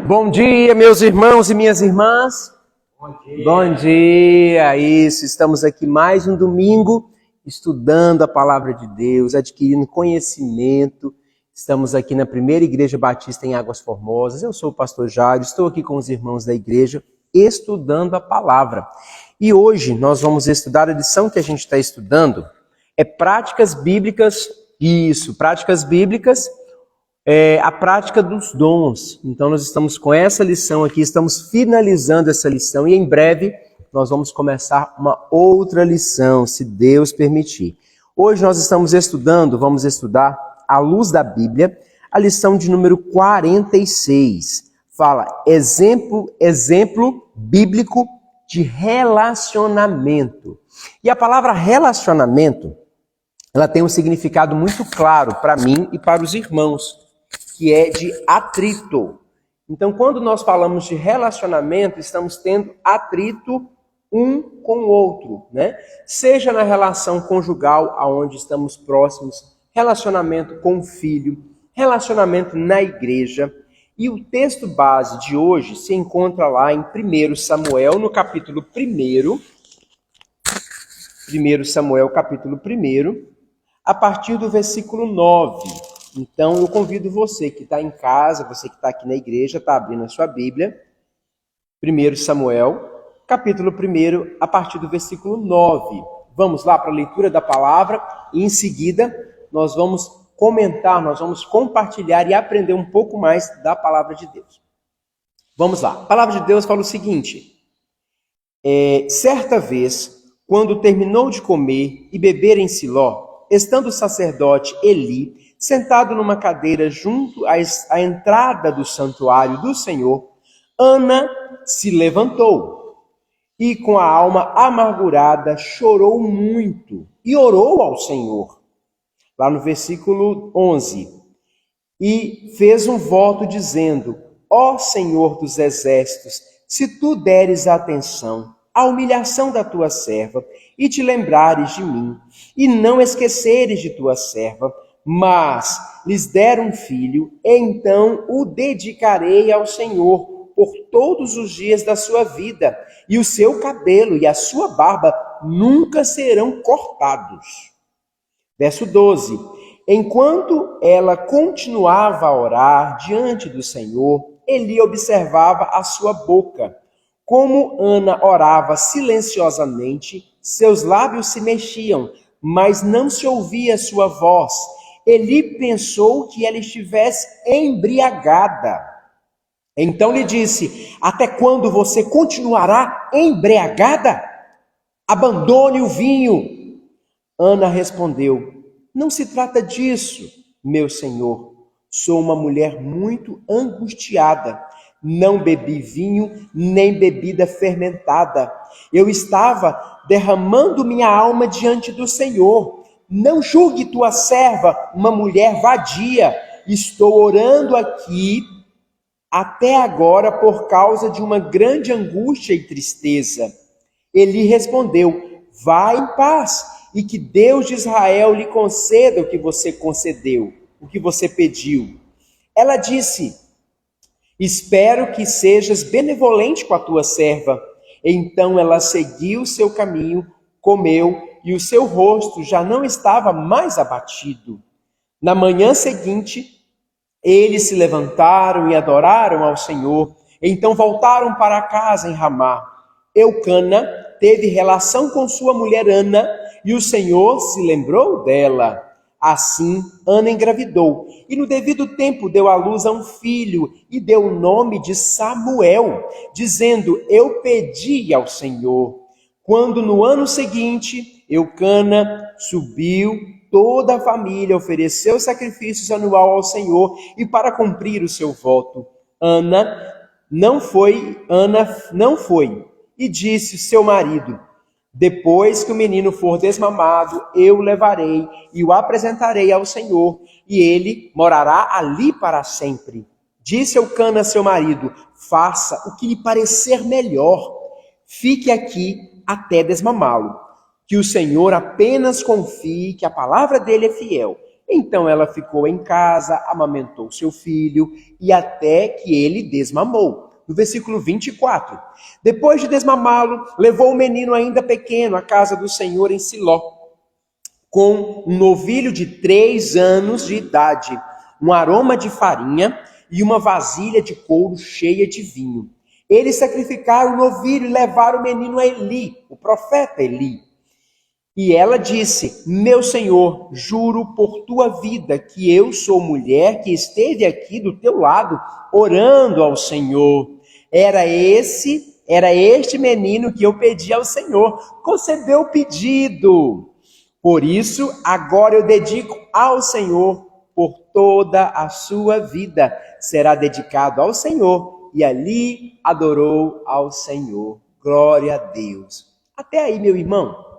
Bom dia, meus irmãos e minhas irmãs. Bom dia. Bom dia, isso. Estamos aqui mais um domingo estudando a palavra de Deus, adquirindo conhecimento. Estamos aqui na Primeira Igreja Batista em Águas Formosas. Eu sou o pastor Jário, estou aqui com os irmãos da igreja estudando a palavra. E hoje nós vamos estudar a lição que a gente está estudando, é práticas bíblicas, práticas bíblicas, a prática dos dons. Então nós estamos com essa lição aqui, estamos finalizando essa lição e em breve nós vamos começar uma outra lição, se Deus permitir. Hoje nós vamos estudar, à luz da Bíblia, a lição de número 46. Fala, exemplo bíblico de relacionamento. E a palavra relacionamento, ela tem um significado muito claro para mim e para os irmãos, que é de atrito. Então, quando nós falamos de relacionamento, estamos tendo atrito um com o outro, né? Seja na relação conjugal, aonde estamos próximos, relacionamento com o filho, relacionamento na igreja. E o texto base de hoje se encontra lá em 1 Samuel, no capítulo 1. 1 Samuel, capítulo 1, a partir do versículo 9. Então, eu convido você que está em casa, você que está aqui na igreja, está abrindo a sua Bíblia. 1 Samuel, capítulo 1, a partir do versículo 9. Vamos lá para a leitura da palavra e em seguida nós vamos comentar, nós vamos compartilhar e aprender um pouco mais da palavra de Deus. Vamos lá. A palavra de Deus fala o seguinte: certa vez, quando terminou de comer e beber em Siló, estando o sacerdote Eli sentado numa cadeira junto à entrada do santuário do Senhor, Ana se levantou e, com a alma amargurada, chorou muito e orou ao Senhor. Lá no versículo 11, e fez um voto dizendo: ó Senhor dos exércitos, se tu deres atenção à humilhação da tua serva e te lembrares de mim, e não esqueceres de tua serva, mas lhes der um filho, então o dedicarei ao Senhor por todos os dias da sua vida, e o seu cabelo e a sua barba nunca serão cortados. Verso 12. Enquanto ela continuava a orar diante do Senhor, Eli observava a sua boca. Como Ana orava silenciosamente, seus lábios se mexiam, mas não se ouvia sua voz. Eli pensou que ela estivesse embriagada. Então lhe disse: até quando você continuará embriagada? Abandone o vinho. Ana respondeu: não se trata disso, meu senhor. Sou uma mulher muito angustiada. Não bebi vinho, nem bebida fermentada. Eu estava derramando minha alma diante do Senhor. Não julgue tua serva uma mulher vadia. Estou orando aqui até agora por causa de uma grande angústia e tristeza. Ele respondeu: vá em paz, e que Deus de Israel lhe conceda o que você concedeu, o que você pediu. Ela disse: espero que sejas benevolente com a tua serva. Então ela seguiu seu caminho, comeu, e o seu rosto já não estava mais abatido. Na manhã seguinte, eles se levantaram e adoraram ao Senhor. Então voltaram para casa em Ramá. Eucana teve relação com sua mulher Ana, e o Senhor se lembrou dela. Assim, Ana engravidou, e no devido tempo deu à luz a um filho, e deu o nome de Samuel, dizendo: eu pedi ao Senhor. Quando no ano seguinte, Eucana subiu, toda a família ofereceu sacrifícios anual ao Senhor, e para cumprir o seu voto, Ana não foi, e disse seu marido: depois que o menino for desmamado, eu o levarei e o apresentarei ao Senhor, e ele morará ali para sempre. Disse Eucana a seu marido: faça o que lhe parecer melhor, fique aqui até desmamá-lo. Que o Senhor apenas confie que a palavra dele é fiel. Então ela ficou em casa, amamentou seu filho e até que ele desmamou. No versículo 24. Depois de desmamá-lo, levou o menino ainda pequeno à casa do Senhor em Siló, com um novilho de 3 anos de idade, um aroma de farinha e uma vasilha de couro cheia de vinho. Eles sacrificaram o novilho e levaram o menino a Eli, o profeta Eli. E ela disse: meu senhor, juro por tua vida que eu sou mulher que esteve aqui do teu lado, orando ao Senhor. Era este menino que eu pedi ao Senhor. Concedeu o pedido. Por isso, agora eu dedico ao Senhor por toda a sua vida. Será dedicado ao Senhor. E ali adorou ao Senhor. Glória a Deus. Até aí, meu irmão.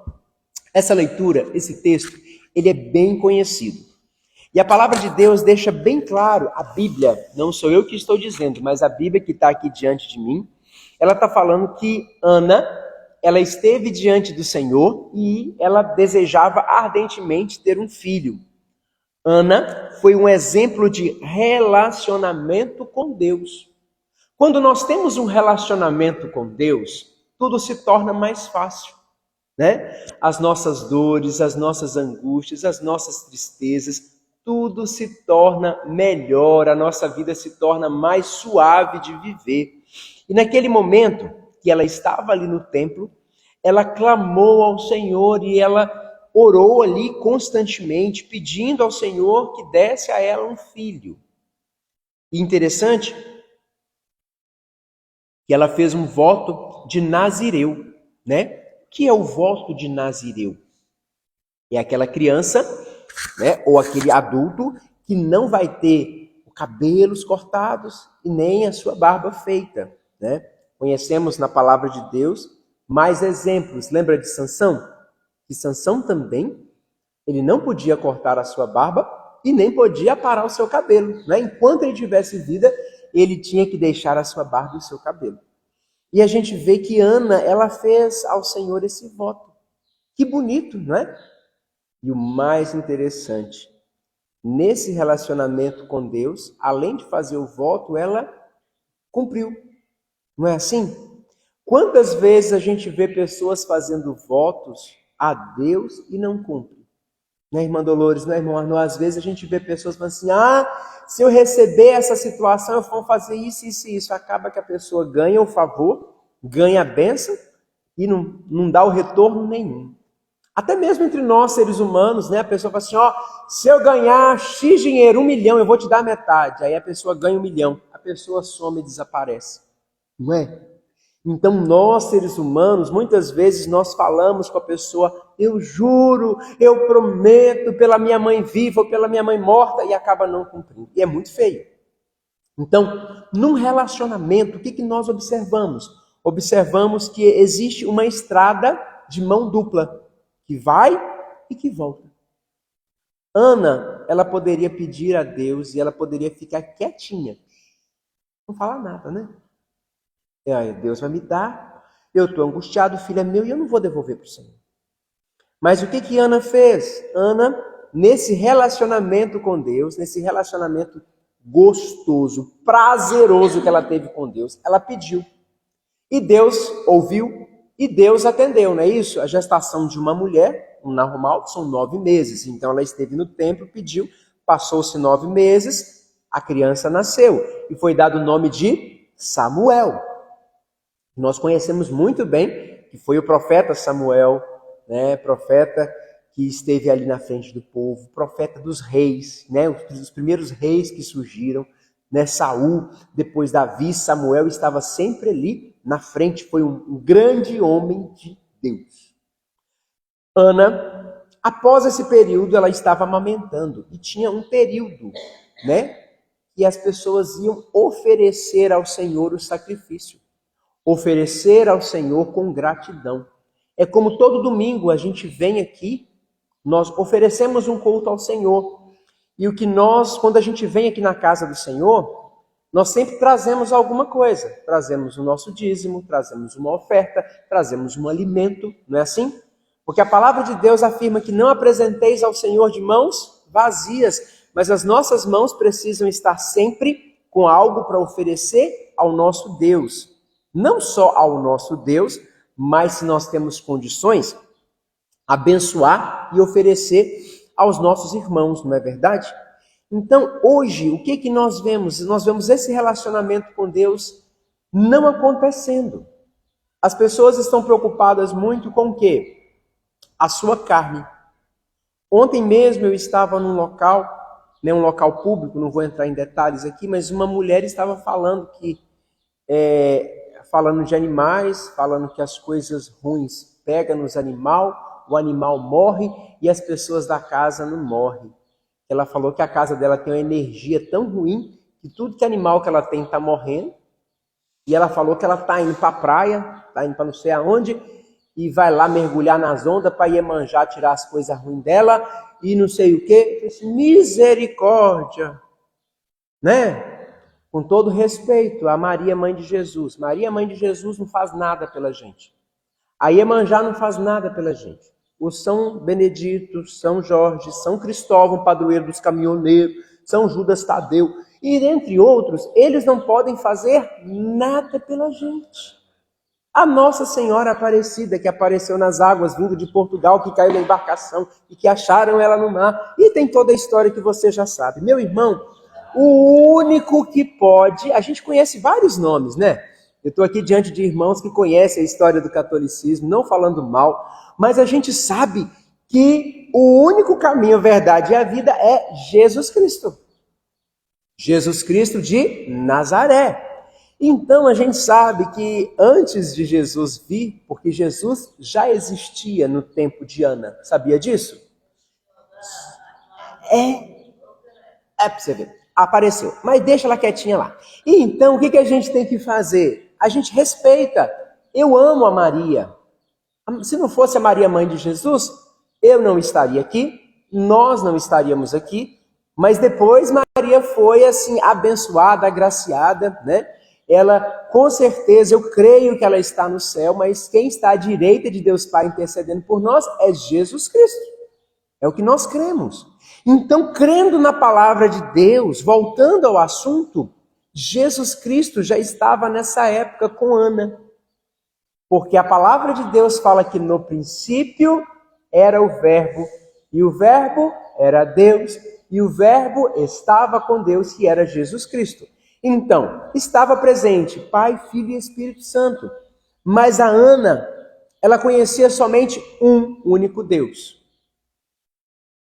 Essa leitura, esse texto, ele é bem conhecido. E a palavra de Deus deixa bem claro, a Bíblia, não sou eu que estou dizendo, mas a Bíblia que está aqui diante de mim, ela está falando que Ana, ela esteve diante do Senhor e ela desejava ardentemente ter um filho. Ana foi um exemplo de relacionamento com Deus. Quando nós temos um relacionamento com Deus, tudo se torna mais fácil. Né? As nossas dores, as nossas angústias, as nossas tristezas, tudo se torna melhor, a nossa vida se torna mais suave de viver. E naquele momento que ela estava ali no templo, ela clamou ao Senhor e ela orou ali constantemente, pedindo ao Senhor que desse a ela um filho. E interessante que ela fez um voto de Nazireu, né? Que é o voto de Nazireu? É aquela criança, né, ou aquele adulto que não vai ter cabelos cortados e nem a sua barba feita. Né? Conhecemos na palavra de Deus mais exemplos. Lembra de Sansão? Que Sansão também, ele não podia cortar a sua barba e nem podia aparar o seu cabelo. Né? Enquanto ele tivesse vida, ele tinha que deixar a sua barba e o seu cabelo. E a gente vê que Ana, ela fez ao Senhor esse voto. Que bonito, não é? E o mais interessante, nesse relacionamento com Deus, além de fazer o voto, ela cumpriu. Não é assim? Quantas vezes a gente vê pessoas fazendo votos a Deus e não cumprem? Né, irmã Dolores, né, irmão Arnaud? Às vezes a gente vê pessoas falando assim, se eu receber essa situação, eu vou fazer isso, isso e isso. Acaba que a pessoa ganha o favor, ganha a bênção e não dá o retorno nenhum. Até mesmo entre nós, seres humanos, né, a pessoa fala assim, se eu ganhar X dinheiro, 1 milhão, eu vou te dar metade. Aí a pessoa ganha 1 milhão, a pessoa some e desaparece. Não é? Então nós, seres humanos, muitas vezes nós falamos com a pessoa, eu juro, eu prometo pela minha mãe viva ou pela minha mãe morta, e acaba não cumprindo. E é muito feio. Então, num relacionamento, o que nós observamos? Observamos que existe uma estrada de mão dupla, que vai e que volta. Ana, ela poderia pedir a Deus e ela poderia ficar quietinha, não falar nada, né? Deus vai me dar, eu estou angustiado, o filho é meu e eu não vou devolver para o Senhor. Mas o que Ana fez? Ana, nesse relacionamento com Deus, nesse relacionamento gostoso, prazeroso que ela teve com Deus, ela pediu. E Deus ouviu e Deus atendeu, não é isso? A gestação de uma mulher, normal, são 9 meses. Então ela esteve no templo, pediu, passou-se 9 meses, a criança nasceu e foi dado o nome de Samuel. Nós conhecemos muito bem que foi o profeta Samuel, né, profeta que esteve ali na frente do povo, profeta dos reis, né, os primeiros reis que surgiram, né, Saul, depois Davi, Samuel estava sempre ali na frente, foi um grande homem de Deus. Ana, após esse período, ela estava amamentando e tinha um período, né, que as pessoas iam oferecer ao Senhor o sacrifício. Oferecer ao Senhor com gratidão. É como todo domingo a gente vem aqui, nós oferecemos um culto ao Senhor. E o que nós, quando a gente vem aqui na casa do Senhor, nós sempre trazemos alguma coisa. Trazemos o nosso dízimo, trazemos uma oferta, trazemos um alimento, não é assim? Porque a palavra de Deus afirma que não apresenteis ao Senhor de mãos vazias, mas as nossas mãos precisam estar sempre com algo para oferecer ao nosso Deus. Não só ao nosso Deus, mas se nós temos condições, abençoar e oferecer aos nossos irmãos, não é verdade? Então, hoje, o que nós vemos? Nós vemos esse relacionamento com Deus não acontecendo. As pessoas estão preocupadas muito com o quê? A sua carne. Ontem mesmo eu estava num local, um local público, não vou entrar em detalhes aqui, mas uma mulher estava falando falando de animais, falando que as coisas ruins pegam nos animais, o animal morre e as pessoas da casa não morrem. Ela falou que a casa dela tem uma energia tão ruim que tudo que animal que ela tem está morrendo. E ela falou que ela está indo para a praia, está indo para não sei aonde, e vai lá mergulhar nas ondas para Iemanjá tirar as coisas ruins dela e não sei o quê. Eu disse, misericórdia, né? Com todo respeito a Maria, mãe de Jesus. Maria, mãe de Jesus, não faz nada pela gente. A Iemanjá não faz nada pela gente. O São Benedito, São Jorge, São Cristóvão, padroeiro dos caminhoneiros, São Judas Tadeu, e dentre outros, eles não podem fazer nada pela gente. A Nossa Senhora Aparecida, que apareceu nas águas vindo de Portugal, que caiu na embarcação e que acharam ela no mar, e tem toda a história que você já sabe. Meu irmão, o único que pode, a gente conhece vários nomes, né? Eu estou aqui diante de irmãos que conhecem a história do catolicismo, não falando mal, mas a gente sabe que o único caminho, a verdade e a vida é Jesus Cristo. Jesus Cristo de Nazaré. Então a gente sabe que antes de Jesus vir, porque Jesus já existia no tempo de Ana, sabia disso? Para você ver, apareceu, mas deixa ela quietinha lá. E então o que a gente tem que fazer? A gente respeita. Eu amo a Maria. Se não fosse a Maria, mãe de Jesus, eu não estaria aqui, nós não estaríamos aqui, mas depois Maria foi assim abençoada, agraciada, né? Ela, com certeza, eu creio que ela está no céu, mas quem está à direita de Deus Pai intercedendo por nós é Jesus Cristo. É o que nós cremos. Então, crendo na palavra de Deus, voltando ao assunto, Jesus Cristo já estava nessa época com Ana. Porque a palavra de Deus fala que no princípio era o Verbo, e o Verbo era Deus, e o Verbo estava com Deus, que era Jesus Cristo. Então, estava presente Pai, Filho e Espírito Santo. Mas a Ana, ela conhecia somente um único Deus.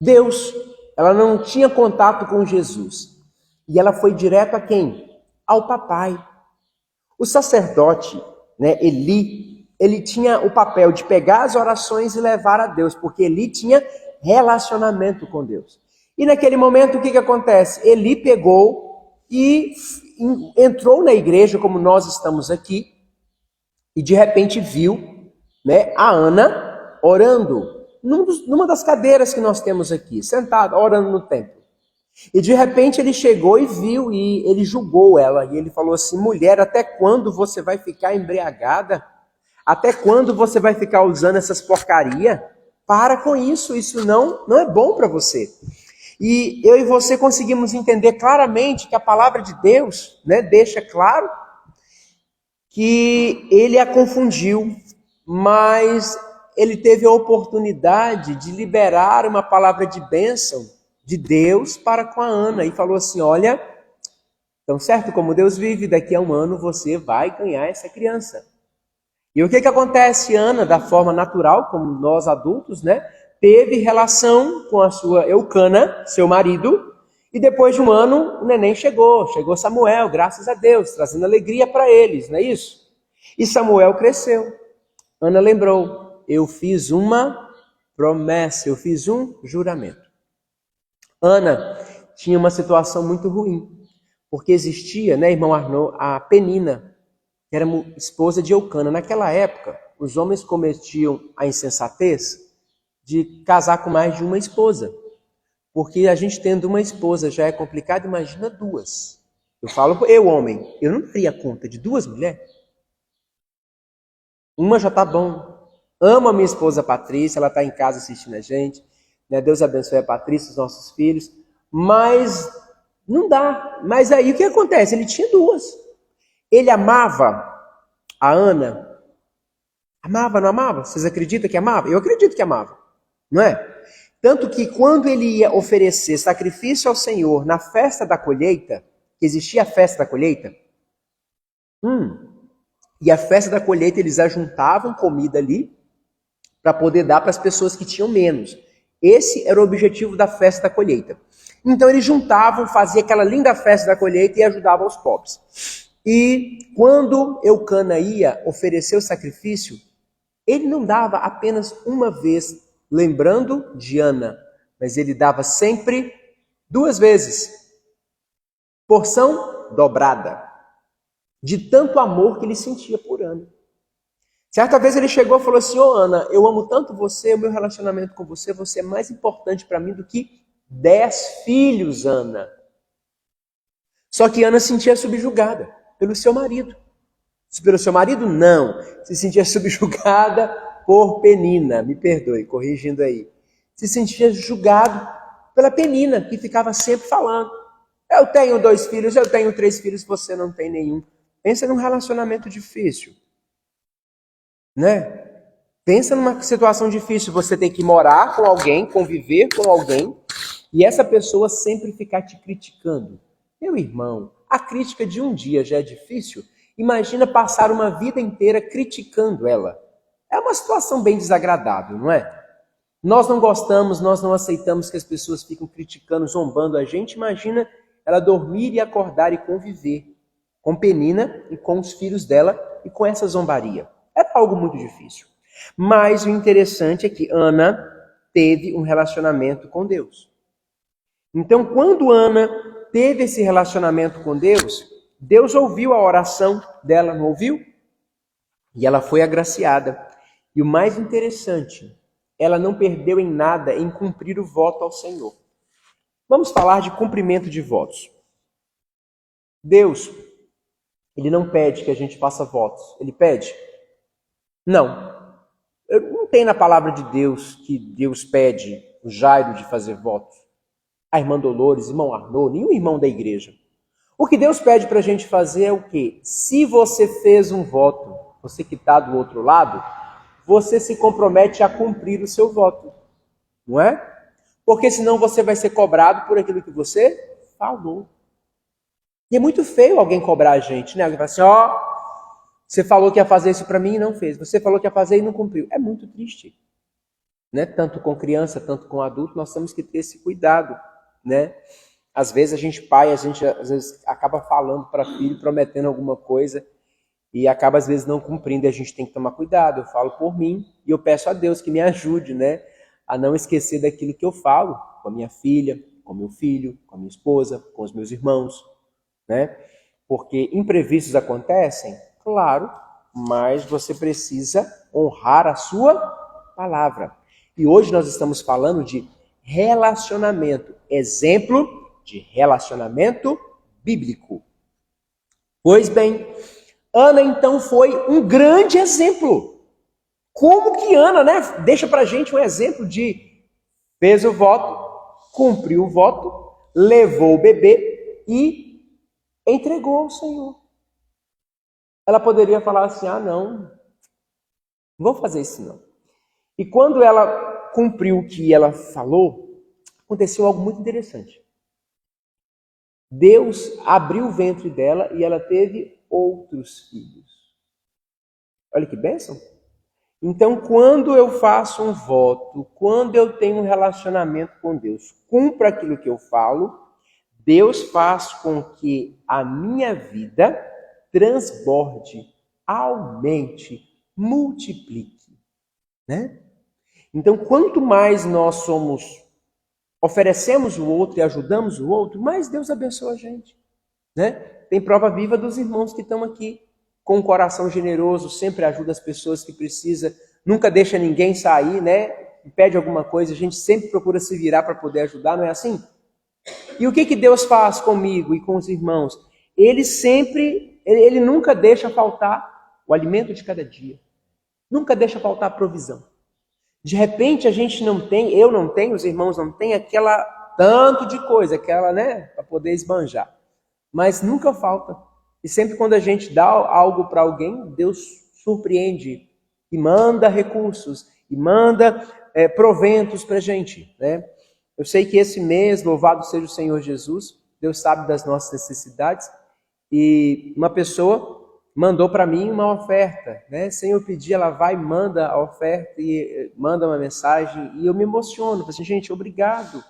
Deus, ela não tinha contato com Jesus. E ela foi direto a quem? Ao papai. O sacerdote, Eli, ele tinha o papel de pegar as orações e levar a Deus, porque Eli tinha relacionamento com Deus. E naquele momento, o que acontece? Eli pegou e entrou na igreja, como nós estamos aqui, e de repente viu a Ana orando numa das cadeiras que nós temos aqui, sentada, orando no templo. E de repente ele chegou e viu, e ele julgou ela, e ele falou assim, mulher, até quando você vai ficar embriagada? Até quando você vai ficar usando essas porcaria? Para com isso, isso não é bom para você. E eu e você conseguimos entender claramente que a palavra de Deus, deixa claro que ele a confundiu, mas ele teve a oportunidade de liberar uma palavra de bênção de Deus para com a Ana, e falou assim, olha, então certo como Deus vive, daqui a um ano você vai ganhar essa criança. E o que acontece? Ana, da forma natural, como nós adultos, teve relação com a sua Eucana, seu marido, e depois de um ano o neném chegou Samuel, graças a Deus, trazendo alegria para eles, não é isso? E Samuel cresceu. Ana lembrou, eu fiz uma promessa, eu fiz um juramento. Ana tinha uma situação muito ruim, porque existia, irmão Arnaud, a Penina, que era esposa de Eucana. Naquela época, os homens cometiam a insensatez de casar com mais de uma esposa. Porque a gente tendo uma esposa já é complicado, imagina duas. Eu falo, eu homem, eu não daria conta de duas mulheres. Uma já tá bom. Amo a minha esposa Patrícia, ela está em casa assistindo a gente. né? Deus abençoe a Patrícia, os nossos filhos, mas não dá. Mas aí o que acontece? Ele tinha duas. Ele amava a Ana. Amava, não amava? Vocês acreditam que amava? Eu acredito que amava, não é? Tanto que quando ele ia oferecer sacrifício ao Senhor na festa da colheita, que existia a festa da colheita, e a festa da colheita eles ajuntavam comida ali para poder dar para as pessoas que tinham menos. Esse era o objetivo da festa da colheita. Então eles juntavam, faziam aquela linda festa da colheita e ajudavam os pobres. E quando Eucana ia oferecer o sacrifício, ele não dava apenas uma vez, lembrando de Ana, mas ele dava sempre 2 vezes. Porção dobrada. De tanto amor que ele sentia por Ana. Certa vez ele chegou e falou assim: ô Ana, eu amo tanto você, o meu relacionamento com você, você é mais importante para mim do que 10 filhos, Ana. Só que Ana se sentia subjugada pelo seu marido. Pelo seu marido, não. Se sentia subjugada por Penina. Me perdoe, corrigindo aí. Se sentia julgado pela Penina, que ficava sempre falando: eu tenho 2 filhos, eu tenho 3 filhos, você não tem nenhum. Pensa num relacionamento difícil, né? Pensa numa situação difícil, você ter que morar com alguém, conviver com alguém, e essa pessoa sempre ficar te criticando. Meu irmão, a crítica de um dia já é difícil. Imagina passar uma vida inteira criticando ela. É uma situação bem desagradável, não é? Nós não gostamos, nós não aceitamos que as pessoas ficam criticando, zombando a gente. Imagina ela dormir e acordar e conviver com Penina e com os filhos dela e com essa zombaria. É algo muito difícil. Mas o interessante é que Ana teve um relacionamento com Deus. Então, quando Ana teve esse relacionamento com Deus, Deus ouviu a oração dela, não ouviu? E ela foi agraciada. E o mais interessante, ela não perdeu em nada em cumprir o voto ao Senhor. Vamos falar de cumprimento de votos. Deus, Ele não pede que a gente faça votos. Ele pede? Não. Não tem na palavra de Deus que Deus pede o Jairo de fazer votos. A irmã Dolores, irmão Arnaud, nenhum irmão da igreja. O que Deus pede para a gente fazer é o quê? Se você fez um voto, você que está do outro lado, você se compromete a cumprir o seu voto. Não é? Porque senão você vai ser cobrado por aquilo que você falou. E é muito feio alguém cobrar a gente, né? Alguém fala assim, ó, você falou que ia fazer isso para mim e não fez. Você falou que ia fazer e não cumpriu. É muito triste. Né? Tanto com criança, tanto com adulto, nós temos que ter esse cuidado, né? Às vezes a gente, pai, às vezes acaba falando para filho, prometendo alguma coisa e acaba às vezes não cumprindo, e a gente tem que tomar cuidado. Eu falo por mim e eu peço a Deus que me ajude, né, a não esquecer daquilo que eu falo com a minha filha, com meu filho, com a minha esposa, com os meus irmãos, né? Porque imprevistos acontecem, claro, mas você precisa honrar a sua palavra. E hoje nós estamos falando de relacionamento, exemplo de relacionamento bíblico. Pois bem, Ana então foi um grande exemplo. Como que Ana, né, deixa pra gente um exemplo de fez o voto, cumpriu o voto, levou o bebê e entregou ao Senhor. Ela poderia falar assim, não vou fazer isso não. E quando ela cumpriu o que ela falou, aconteceu algo muito interessante. Deus abriu o ventre dela e ela teve outros filhos. Olha que bênção. Então, quando eu faço um voto, quando eu tenho um relacionamento com Deus, cumpro aquilo que eu falo, Deus faz com que a minha vida transborde, aumente, multiplique, né? Então, quanto mais nós oferecemos o outro e ajudamos o outro, mais Deus abençoa a gente, né? Tem prova viva dos irmãos que estão aqui, com um coração generoso, sempre ajuda as pessoas que precisam, nunca deixa ninguém sair, né? Pede alguma coisa, a gente sempre procura se virar para poder ajudar, não é assim? E o que Deus faz comigo e com os irmãos? Ele nunca deixa faltar o alimento de cada dia. Nunca deixa faltar a provisão. De repente a gente não tem, eu não tenho, os irmãos não têm aquela tanto de coisa, aquela, né, para poder esbanjar. Mas nunca falta. E sempre quando a gente dá algo para alguém, Deus surpreende e manda recursos, e manda proventos para a gente, né? Eu sei que esse mês, louvado seja o Senhor Jesus, Deus sabe das nossas necessidades, e uma pessoa mandou para mim uma oferta, né? Sem eu pedir, ela vai e manda a oferta e manda uma mensagem, e eu me emociono, falo assim, gente, obrigado,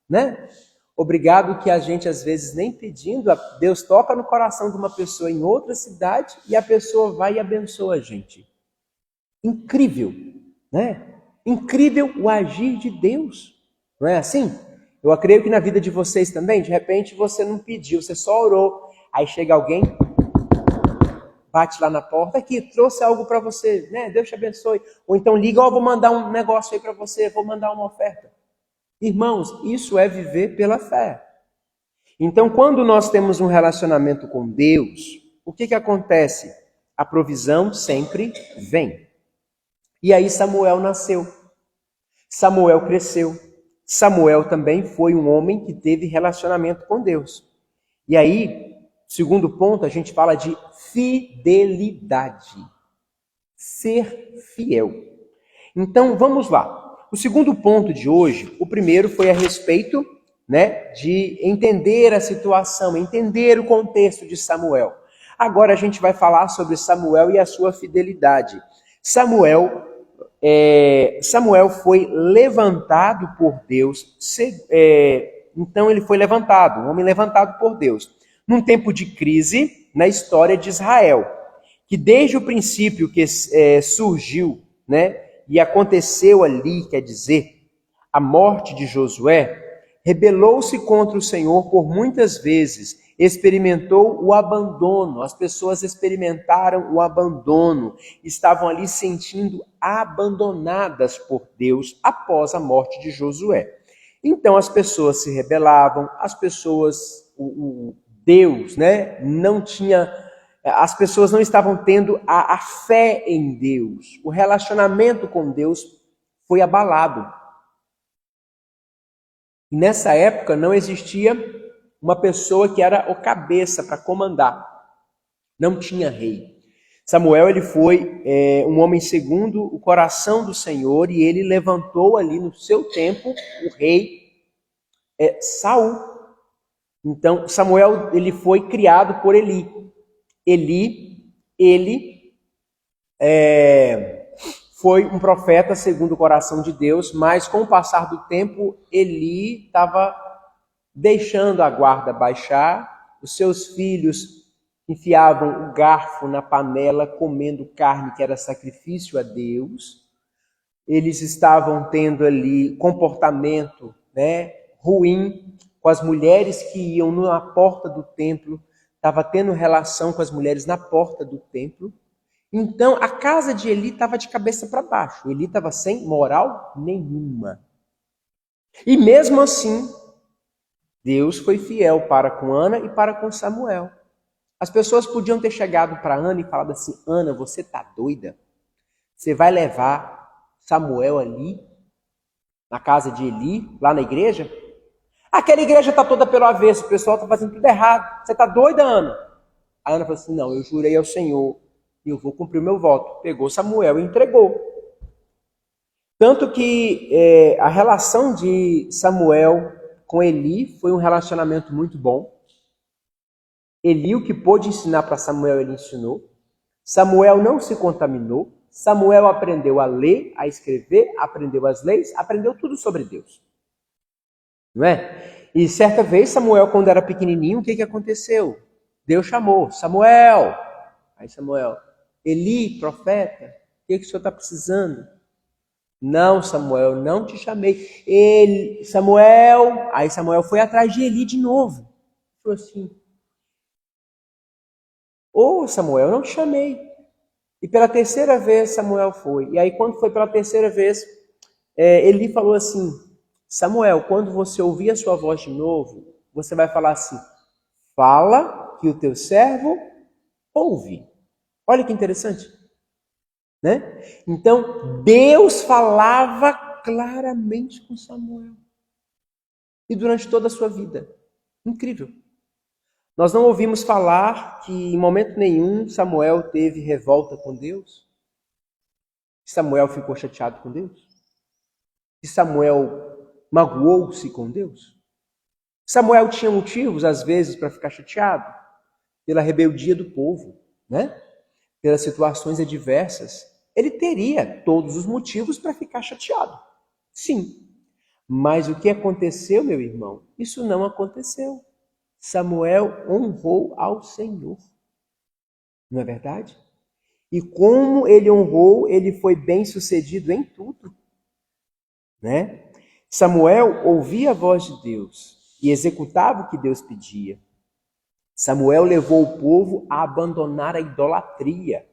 né? Obrigado que a gente, às vezes, nem pedindo, Deus toca no coração de uma pessoa em outra cidade e a pessoa vai e abençoa a gente. Incrível, né? Incrível o agir de Deus, não é assim? Eu creio que na vida de vocês também, de repente você não pediu, você só orou, aí chega alguém, bate lá na porta, aqui, trouxe algo para você, né? Deus te abençoe. Ou então liga, vou mandar um negócio aí para você, vou mandar uma oferta. Irmãos, isso é viver pela fé. Então, quando nós temos um relacionamento com Deus, o que acontece? A provisão sempre vem. E aí Samuel nasceu. Samuel cresceu. Samuel também foi um homem que teve relacionamento com Deus. E aí, segundo ponto, a gente fala de fidelidade. Ser fiel. Então, vamos lá. O segundo ponto de hoje, o primeiro foi a respeito, né, de entender a situação, entender o contexto de Samuel. Agora a gente vai falar sobre Samuel e a sua fidelidade. Samuel foi levantado por Deus, então ele foi levantado, um homem levantado por Deus, num tempo de crise na história de Israel, que desde o princípio que surgiu, né, e aconteceu ali, quer dizer, a morte de Josué, rebelou-se contra o Senhor por muitas vezes, experimentou o abandono, as pessoas experimentaram o abandono, estavam ali sentindo abandonadas por Deus após a morte de Josué. Então as pessoas se rebelavam, as pessoas, Deus, né, não tinha, as pessoas não estavam tendo a fé em Deus, o relacionamento com Deus foi abalado. E nessa época não existia uma pessoa que era o cabeça para comandar. Não tinha rei. Samuel ele foi um homem segundo o coração do Senhor e ele levantou ali no seu tempo o rei Saul. Então Samuel ele foi criado por Eli. Ele foi um profeta segundo o coração de Deus, mas com o passar do tempo Eli estava deixando a guarda baixar, os seus filhos enfiavam o garfo na panela, comendo carne que era sacrifício a Deus. Eles estavam tendo ali comportamento, né, ruim com as mulheres que iam na porta do templo, estava tendo relação com as mulheres na porta do templo. Então a casa de Eli estava de cabeça para baixo. Eli estava sem moral nenhuma. E mesmo assim, Deus foi fiel para com Ana e para com Samuel. As pessoas podiam ter chegado para Ana e falado assim, Ana, você está doida? Você vai levar Samuel ali, na casa de Eli, lá na igreja? Aquela igreja está toda pelo avesso, o pessoal está fazendo tudo errado. Você está doida, Ana? A Ana falou assim, não, eu jurei ao Senhor e eu vou cumprir o meu voto. Pegou Samuel e entregou. Tanto que a relação de Samuel com Eli foi um relacionamento muito bom. Eli, o que pôde ensinar para Samuel, ele ensinou. Samuel não se contaminou. Samuel aprendeu a ler, a escrever, aprendeu as leis, aprendeu tudo sobre Deus. Não é? E certa vez, Samuel, quando era pequenininho, o que aconteceu? Deus chamou, Samuel. Aí Samuel, Eli, profeta, o que o senhor está precisando? Não, Samuel, não te chamei. Samuel, aí Samuel foi atrás de Eli de novo. Falou assim, Samuel, não te chamei. E pela terceira vez Samuel foi. E aí quando foi pela terceira vez, Eli falou assim, Samuel, quando você ouvir a sua voz de novo, você vai falar assim, fala que o teu servo ouve. Olha que interessante. né? Então, Deus falava claramente com Samuel. E durante toda a sua vida. Incrível. Nós não ouvimos falar que em momento nenhum Samuel teve revolta com Deus. Que Samuel ficou chateado com Deus. Que Samuel magoou-se com Deus. Samuel tinha motivos, às vezes, para ficar chateado pela rebeldia do povo, né? Pelas situações adversas. Ele teria todos os motivos para ficar chateado. Sim. Mas o que aconteceu, meu irmão? Isso não aconteceu. Samuel honrou ao Senhor. Não é verdade? E como ele honrou, ele foi bem-sucedido em tudo, né? Samuel ouvia a voz de Deus e executava o que Deus pedia. Samuel levou o povo a abandonar a idolatria.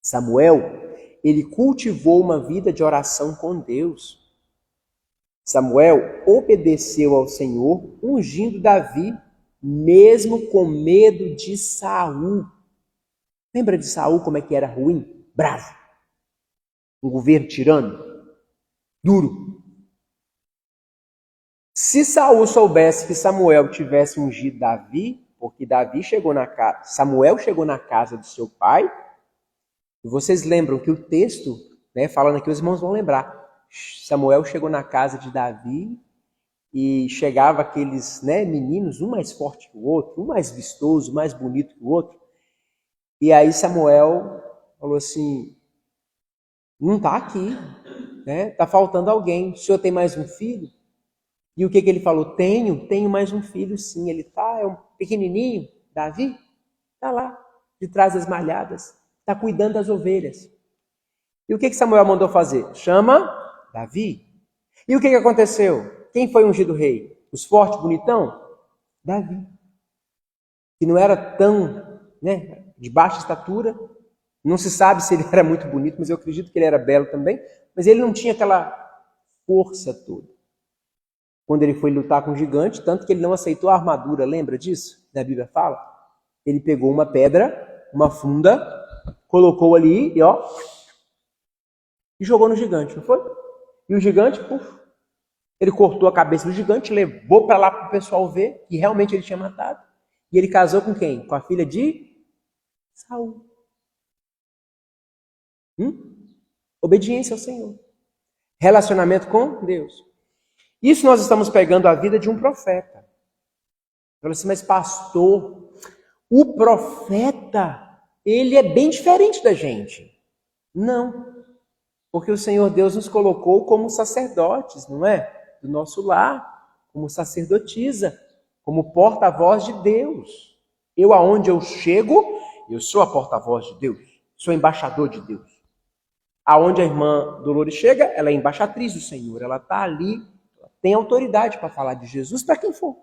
Samuel, ele cultivou uma vida de oração com Deus. Samuel obedeceu ao Senhor, ungindo Davi, mesmo com medo de Saul. Lembra de Saul como é que era ruim? Bravo. Um governo tirano, duro. Se Saul soubesse que Samuel tivesse ungido Davi, porque Samuel chegou na casa do seu pai, e vocês lembram que o texto, né, falando aqui, os irmãos vão lembrar, Samuel chegou na casa de Davi e chegava aqueles, né, meninos, um mais forte que o outro, um mais vistoso, mais bonito que o outro. E aí Samuel falou assim, não está aqui, né? Está faltando alguém. O senhor tem mais um filho? E o que ele falou? Tenho mais um filho, sim. Ele é um pequenininho, Davi, está lá, de trás das malhadas, está cuidando das ovelhas. E o que Samuel mandou fazer? Chama Davi. E o que aconteceu? Quem foi ungido rei? Os fortes, bonitão? Davi. Que não era tão, né, de baixa estatura. Não se sabe se ele era muito bonito, mas eu acredito que ele era belo também. Mas ele não tinha aquela força toda. Quando ele foi lutar com o gigante, tanto que ele não aceitou a armadura, lembra disso? Da Bíblia fala. Ele pegou uma pedra, uma funda, colocou ali e jogou no gigante, não foi? E o gigante, ele cortou a cabeça do gigante, levou para lá para o pessoal ver que realmente ele tinha matado. E ele casou com quem? Com a filha de Saul. Obediência ao Senhor. Relacionamento com Deus. Isso nós estamos pegando a vida de um profeta. Fala assim, mas pastor, o profeta, ele é bem diferente da gente. Não. Porque o Senhor Deus nos colocou como sacerdotes, não é? Do nosso lar, como sacerdotisa, como porta-voz de Deus. Eu, aonde eu chego, eu sou a porta-voz de Deus. Sou embaixador de Deus. Aonde a irmã Dolores chega, ela é embaixatriz do Senhor. Ela está ali, tem autoridade para falar de Jesus para quem for.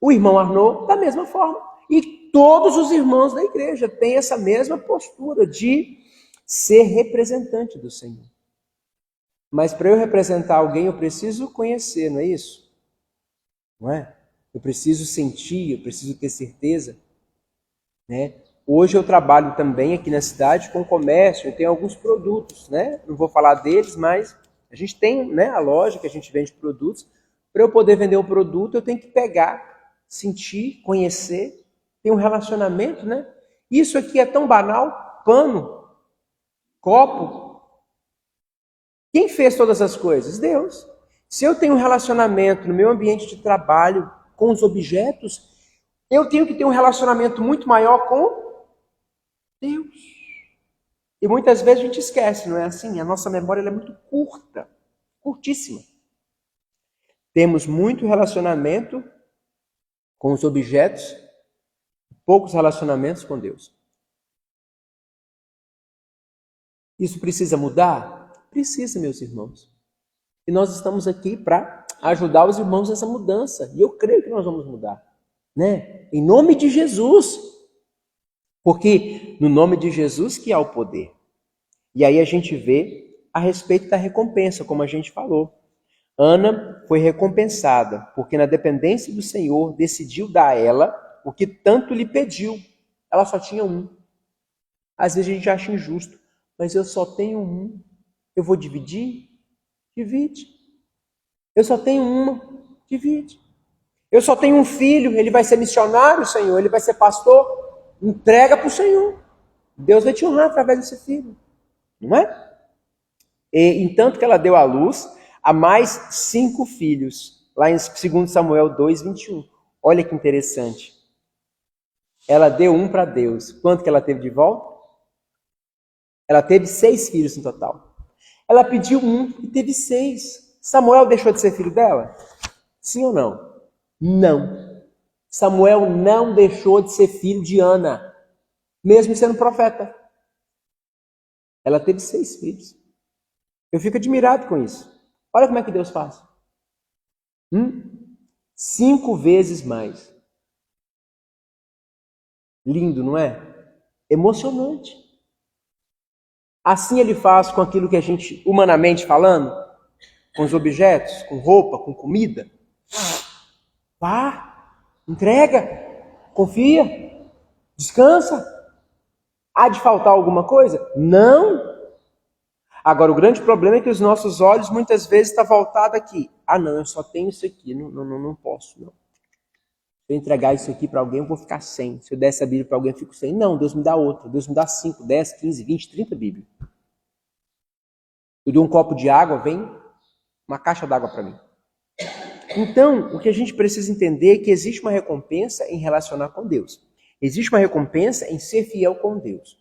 O irmão Arnaud, da mesma forma. E todos os irmãos da igreja têm essa mesma postura de ser representante do Senhor. Mas para eu representar alguém, eu preciso conhecer, não é isso? Não é? Eu preciso sentir, eu preciso ter certeza. Né? Hoje eu trabalho também aqui na cidade com comércio, eu tenho alguns produtos, né? Não vou falar deles, mas a gente tem, né, a loja que a gente vende produtos. Para eu poder vender um produto, eu tenho que pegar, sentir, conhecer, ter um relacionamento, né? Isso aqui é tão banal, pano, copo. Quem fez todas as coisas? Deus. Se eu tenho um relacionamento no meu ambiente de trabalho com os objetos, eu tenho que ter um relacionamento muito maior com Deus. E muitas vezes a gente esquece, não é assim? A nossa memória é muito curta, curtíssima. Temos muito relacionamento com os objetos, poucos relacionamentos com Deus. Isso precisa mudar? Precisa, meus irmãos. E nós estamos aqui para ajudar os irmãos nessa mudança. E eu creio que nós vamos mudar, né? Em nome de Jesus. Porque no nome de Jesus que há o poder. E aí a gente vê a respeito da recompensa, como a gente falou. Ana foi recompensada, porque na dependência do Senhor decidiu dar a ela o que tanto lhe pediu. Ela só tinha um. Às vezes a gente acha injusto. Mas eu só tenho um. Eu vou dividir? Divide. Eu só tenho uma? Divide. Eu só tenho um filho, ele vai ser missionário, Senhor, ele vai ser pastor. Entrega para o Senhor. Deus vai te honrar através desse filho. Não é? E tanto que ela deu à luz a mais 5 filhos, lá em 2 Samuel 2, 21. Olha que interessante. Ela deu um para Deus. Quanto que ela teve de volta? Ela teve 6 filhos no total. Ela pediu um e teve 6. Samuel deixou de ser filho dela? Sim ou não? Não. Samuel não deixou de ser filho de Ana, mesmo sendo profeta. Ela teve 6 filhos. Eu fico admirado com isso. Olha como é que Deus faz. 5 vezes mais. Lindo, não é? Emocionante. Assim ele faz com aquilo que a gente, humanamente falando, com os objetos, com roupa, com comida. Vá, entrega, confia, descansa. Há de faltar alguma coisa? Não. Agora, o grande problema é que os nossos olhos muitas vezes estão voltados aqui. Ah, não, eu só tenho isso aqui, não posso, não. Se eu entregar isso aqui para alguém, eu vou ficar sem. Se eu der essa Bíblia para alguém, eu fico sem. Não, Deus me dá outra. Deus me dá 5, 10, 15, 20, 30 Bíblias. Eu dou um copo de água, vem uma caixa d'água para mim. Então, o que a gente precisa entender é que existe uma recompensa em relacionar com Deus. Existe uma recompensa em ser fiel com Deus.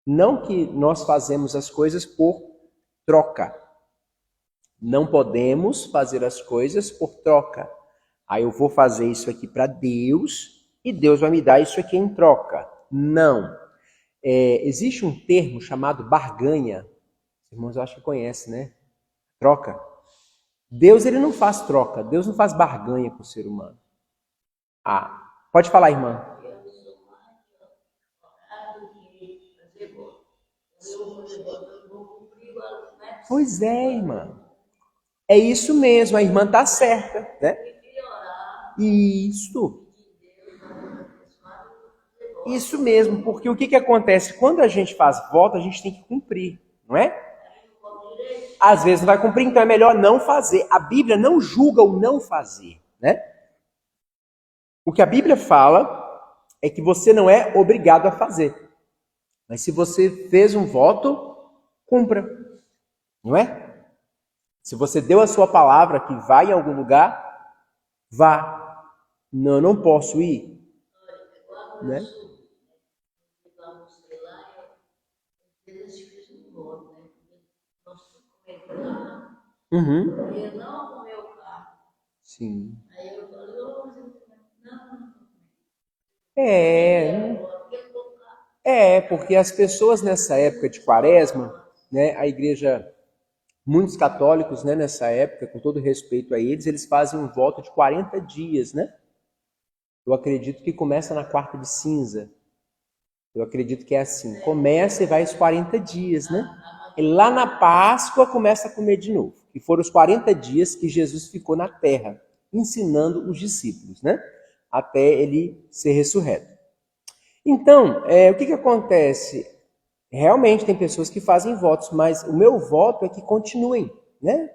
Não que nós fazemos as coisas por troca. Não podemos fazer as coisas por troca. Aí eu vou fazer isso aqui para Deus e Deus vai me dar isso aqui em troca. Não. Existe um termo chamado barganha. Os irmãos eu acho que conhecem, né? Troca. Deus ele não faz troca. Deus não faz barganha com o ser humano. Ah, pode falar, irmã. Pois é, irmã. É isso mesmo, a irmã está certa, né? Isso mesmo, porque o que acontece? Quando a gente faz voto, a gente tem que cumprir, não é? Às vezes não vai cumprir, então é melhor não fazer. A Bíblia não julga o não fazer, né? O que a Bíblia fala é que você não é obrigado a fazer. Mas se você fez um voto, cumpra, não é? Se você deu a sua palavra que vai em algum lugar, vá. Não, eu não posso ir, né? Uhum. Sim. Porque as pessoas nessa época de quaresma, né, a igreja, muitos católicos, né, nessa época, com todo respeito a eles fazem um voto de 40 dias, né? Eu acredito que começa na quarta de cinza. Eu acredito que é assim. Começa e vai os 40 dias, né? E lá na Páscoa começa a comer de novo. Que foram os 40 dias que Jesus ficou na terra, ensinando os discípulos, né? Até ele ser ressurreto. Então, o que acontece? Realmente tem pessoas que fazem votos, mas o meu voto é que continuem, né?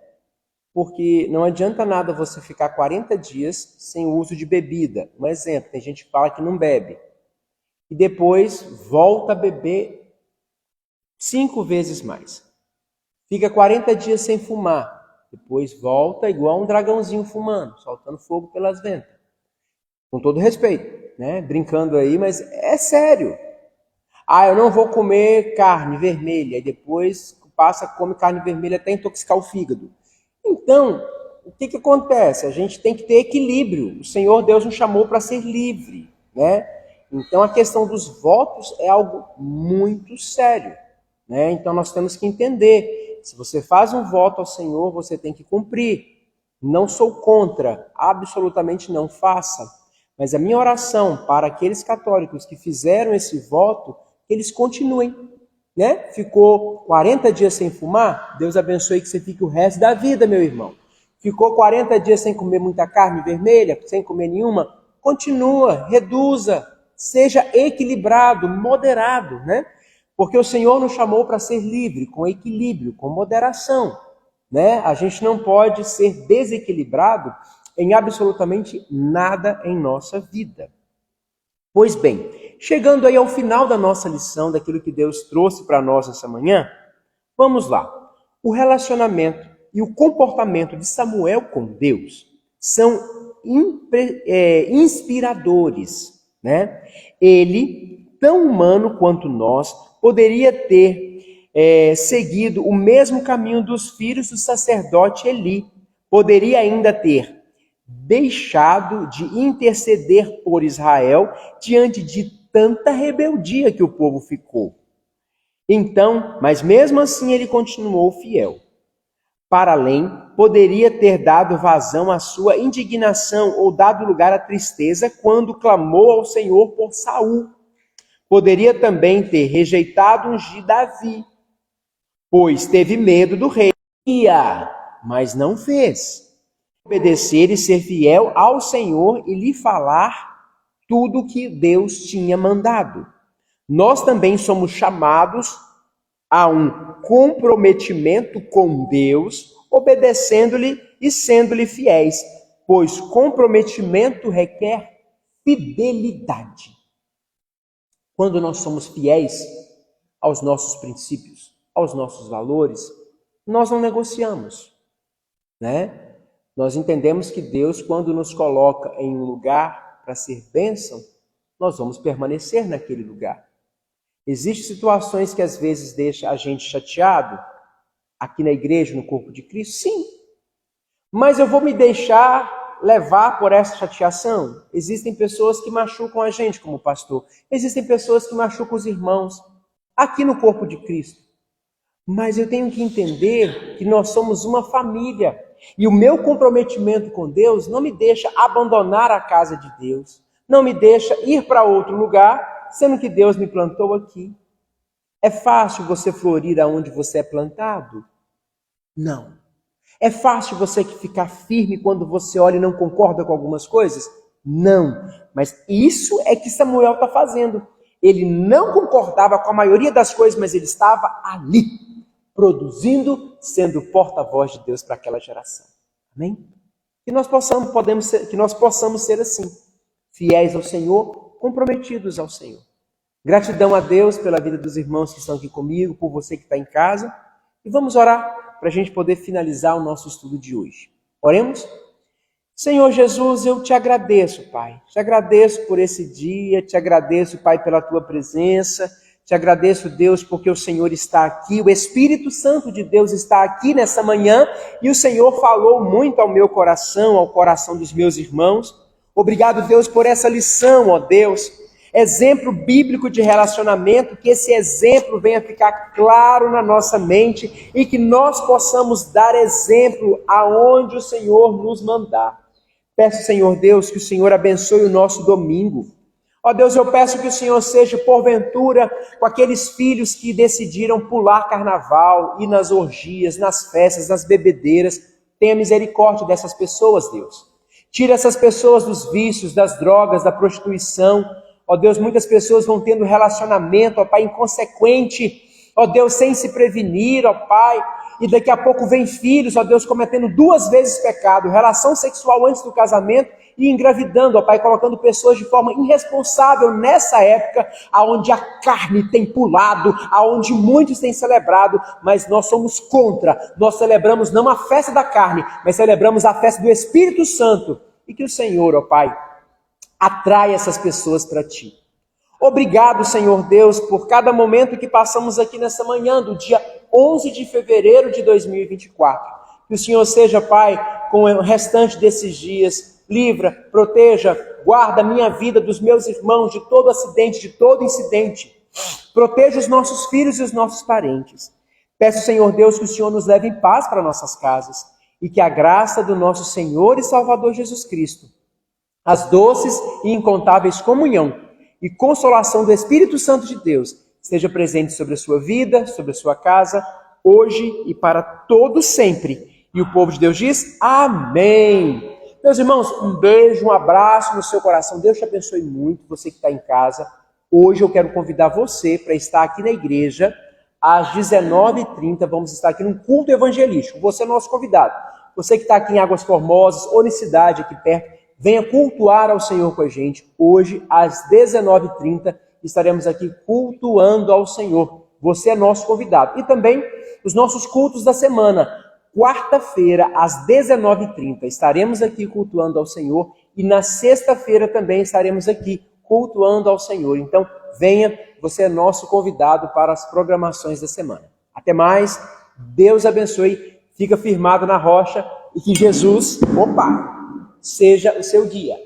Porque não adianta nada você ficar 40 dias sem o uso de bebida. Um exemplo, tem gente que fala que não bebe. E depois volta a beber 5 vezes mais. Fica 40 dias sem fumar. Depois volta igual um dragãozinho fumando, soltando fogo pelas ventas. Com todo respeito, né? Brincando aí, mas é sério. Ah, eu não vou comer carne vermelha. E depois passa, come carne vermelha até intoxicar o fígado. Então, o que acontece? A gente tem que ter equilíbrio. O Senhor Deus nos chamou para ser livre, né? Então, a questão dos votos é algo muito sério, né? Então, nós temos que entender. Se você faz um voto ao Senhor, você tem que cumprir. Não sou contra, absolutamente não faça. Mas a minha oração para aqueles católicos que fizeram esse voto, que eles continuem, né? Ficou 40 dias sem fumar? Deus abençoe que você fique o resto da vida, meu irmão. Ficou 40 dias sem comer muita carne vermelha, sem comer nenhuma? Continua, reduza, seja equilibrado, moderado, né? Porque o Senhor nos chamou para ser livre, com equilíbrio, com moderação, né? A gente não pode ser desequilibrado em absolutamente nada em nossa vida. Pois bem, chegando aí ao final da nossa lição, daquilo que Deus trouxe para nós essa manhã, vamos lá. O relacionamento e o comportamento de Samuel com Deus são inspiradores, né? Ele, tão humano quanto nós, poderia ter seguido o mesmo caminho dos filhos do sacerdote Eli. Poderia ainda ter deixado de interceder por Israel diante de tanta rebeldia que o povo ficou. Então, mas mesmo assim ele continuou fiel. Para além, poderia ter dado vazão à sua indignação ou dado lugar à tristeza quando clamou ao Senhor por Saul. Poderia também ter rejeitado ungir Davi, pois teve medo do rei, mas não fez. Obedecer e ser fiel ao Senhor e lhe falar tudo o que Deus tinha mandado. Nós também somos chamados a um comprometimento com Deus, obedecendo-lhe e sendo-lhe fiéis, pois comprometimento requer fidelidade. Quando nós somos fiéis aos nossos princípios, aos nossos valores, nós não negociamos, né? Nós entendemos que Deus, quando nos coloca em um lugar para ser bênção, nós vamos permanecer naquele lugar. Existem situações que às vezes deixam a gente chateado, aqui na igreja, no corpo de Cristo? Sim. Mas eu vou me deixar levar por essa chateação? Existem pessoas que machucam a gente como pastor. Existem pessoas que machucam os irmãos, aqui no corpo de Cristo. Mas eu tenho que entender que nós somos uma família. E o meu comprometimento com Deus não me deixa abandonar a casa de Deus. Não me deixa ir para outro lugar, sendo que Deus me plantou aqui. É fácil você florir aonde você é plantado? Não. É fácil você ficar firme quando você olha e não concorda com algumas coisas? Não. Mas isso é que Samuel está fazendo. Ele não concordava com a maioria das coisas, mas ele estava ali, produzindo, sendo porta-voz de Deus para aquela geração. Amém? Que nós possamos ser assim, fiéis ao Senhor, comprometidos ao Senhor. Gratidão a Deus pela vida dos irmãos que estão aqui comigo, por você que está em casa. E vamos orar para a gente poder finalizar o nosso estudo de hoje. Oremos? Senhor Jesus, eu te agradeço, Pai. Te agradeço por esse dia, te agradeço, Pai, pela tua presença. Te agradeço, Deus, porque o Senhor está aqui, o Espírito Santo de Deus está aqui nessa manhã e o Senhor falou muito ao meu coração, ao coração dos meus irmãos. Obrigado, Deus, por essa lição, ó Deus. Exemplo bíblico de relacionamento, que esse exemplo venha ficar claro na nossa mente e que nós possamos dar exemplo aonde o Senhor nos mandar. Peço, Senhor Deus, que o Senhor abençoe o nosso domingo. Ó Deus, eu peço que o Senhor seja, porventura, com aqueles filhos que decidiram pular carnaval, ir nas orgias, nas festas, nas bebedeiras. Tenha misericórdia dessas pessoas, Deus. Tira essas pessoas dos vícios, das drogas, da prostituição. Ó Deus, muitas pessoas vão tendo relacionamento, ó Pai, inconsequente. Ó Deus, sem se prevenir, ó Pai. E daqui a pouco vem filhos, ó Deus, cometendo 2 vezes pecado. Relação sexual antes do casamento e engravidando, ó Pai, colocando pessoas de forma irresponsável nessa época, aonde a carne tem pulado, aonde muitos têm celebrado, mas nós somos contra. Nós celebramos não a festa da carne, mas celebramos a festa do Espírito Santo. E que o Senhor, ó Pai, atrai essas pessoas para Ti. Obrigado, Senhor Deus, por cada momento que passamos aqui nessa manhã, do dia 11 de fevereiro de 2024. Que o Senhor seja, Pai, com o restante desses dias. Livra, proteja, guarda a minha vida, dos meus irmãos, de todo acidente, de todo incidente. Proteja os nossos filhos e os nossos parentes. Peço, Senhor Deus, que o Senhor nos leve em paz para nossas casas e que a graça do nosso Senhor e Salvador Jesus Cristo, as doces e incontáveis comunhão e consolação do Espírito Santo de Deus esteja presente sobre a sua vida, sobre a sua casa, hoje e para todo sempre. E o povo de Deus diz, amém. Meus irmãos, um beijo, um abraço no seu coração. Deus te abençoe muito, você que está em casa. Hoje eu quero convidar você para estar aqui na igreja às 19h30. Vamos estar aqui num culto evangelístico. Você é nosso convidado. Você que está aqui em Águas Formosas ou na cidade aqui perto, venha cultuar ao Senhor com a gente. Hoje, às 19h30, estaremos aqui cultuando ao Senhor. Você é nosso convidado. E também os nossos cultos da semana. Quarta-feira, às 19h30, estaremos aqui cultuando ao Senhor. E na sexta-feira também estaremos aqui cultuando ao Senhor. Então, venha, você é nosso convidado para as programações da semana. Até mais, Deus abençoe, fica firmado na rocha e que Jesus, seja o seu guia.